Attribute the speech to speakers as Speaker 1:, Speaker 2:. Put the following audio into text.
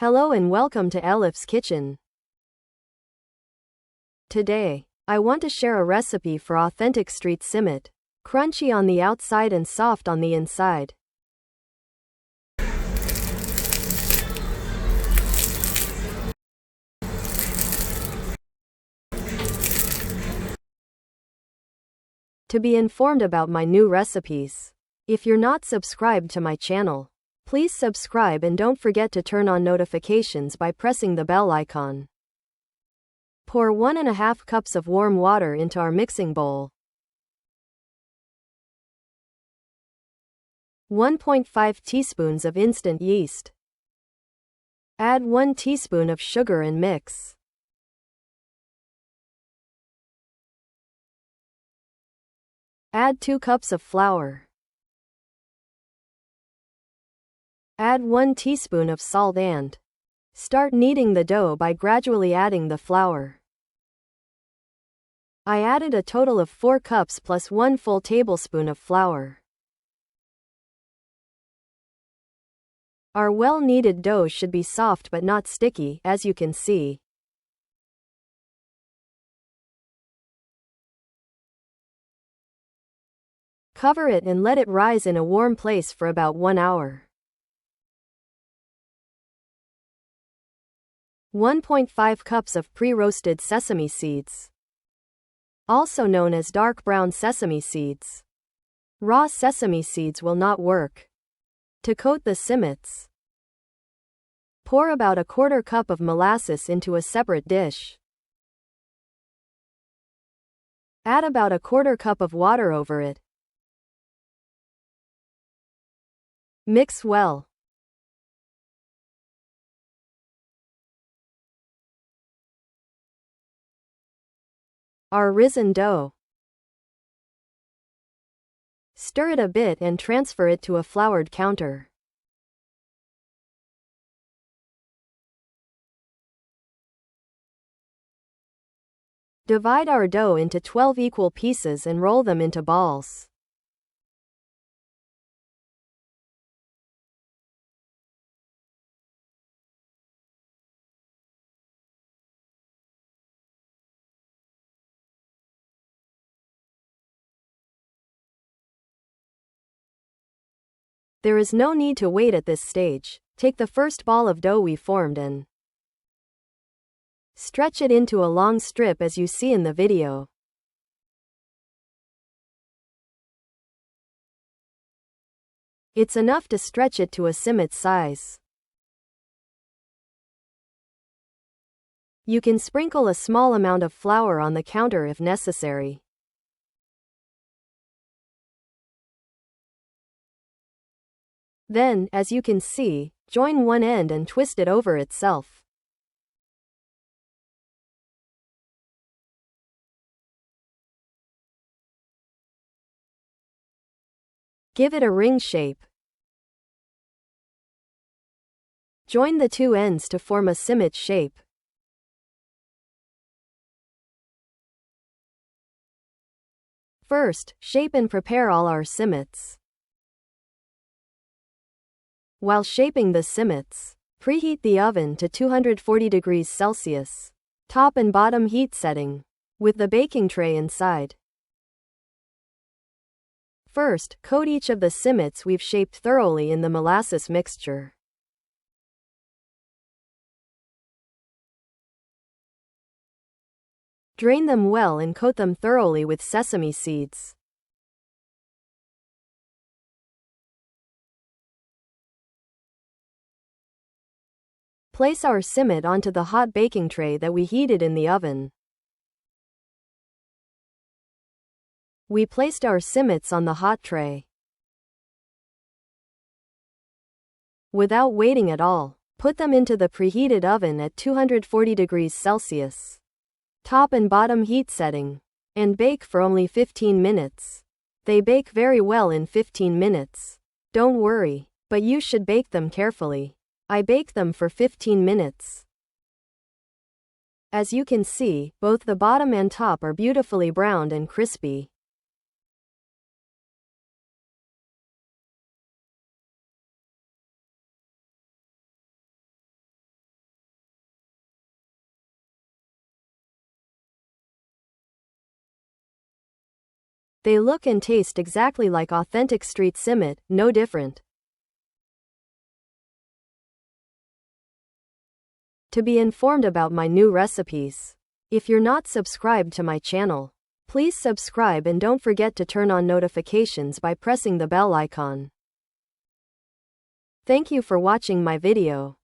Speaker 1: Hello and welcome to Elif's kitchen. Today, I want to share a recipe for authentic street simmit, crunchy on the outside and soft on the inside. To be informed about my new recipes, if you're not subscribed to my channel, please subscribe and don't forget to turn on notifications by pressing the bell icon. Pour 1.5 cups of warm water into our mixing bowl. 1.5 teaspoons of instant yeast. Add 1 teaspoon of sugar and mix. Add 2 cups of flour. Add 1 teaspoon of salt and start kneading the dough by gradually adding the flour. I added a total of 4 cups plus 1 full tablespoon of flour. Our well-kneaded dough should be soft but not sticky, as you can see. Cover it and let it rise in a warm place for about 1 hour. 1.5 cups of pre-roasted sesame seeds, also known as dark brown sesame seeds. Raw sesame seeds will not work. To coat the simmits, pour about a 1/4 cup of molasses into a separate dish. Add about a 1/4 cup of water over it. Mix well. Our risen dough. Stir it a bit and transfer it to a floured counter. Divide our dough into 12 equal pieces and roll them into balls. There is no need to wait at this stage. Take the first ball of dough we formed and stretch it into a long strip as you see in the video. It's enough to stretch it to a simmit size. You can sprinkle a small amount of flour on the counter if necessary. Then, as you can see, join one end and twist it over itself. Give it a ring shape. Join the two ends to form a simmit shape. First, shape and prepare all our simmits. While shaping the simmits, preheat the oven to 240 degrees Celsius, top and bottom heat setting, with the baking tray inside. First, coat each of the simmits we've shaped thoroughly in the molasses mixture. Drain them well and coat them thoroughly with sesame seeds. Place our simmit onto the hot baking tray that we heated in the oven. We placed our simmits on the hot tray. Without waiting at all, put them into the preheated oven at 240 degrees Celsius, top and bottom heat setting, and bake for only 15 minutes. They bake very well in 15 minutes. Don't worry, but you should bake them carefully. I baked them for 15 minutes. As you can see, both the bottom and top are beautifully browned and crispy. They look and taste exactly like authentic street simmit, no different. To be informed about my new recipes, if you're not subscribed to my channel, please subscribe and don't forget to turn on notifications by pressing the bell icon. Thank you for watching my video.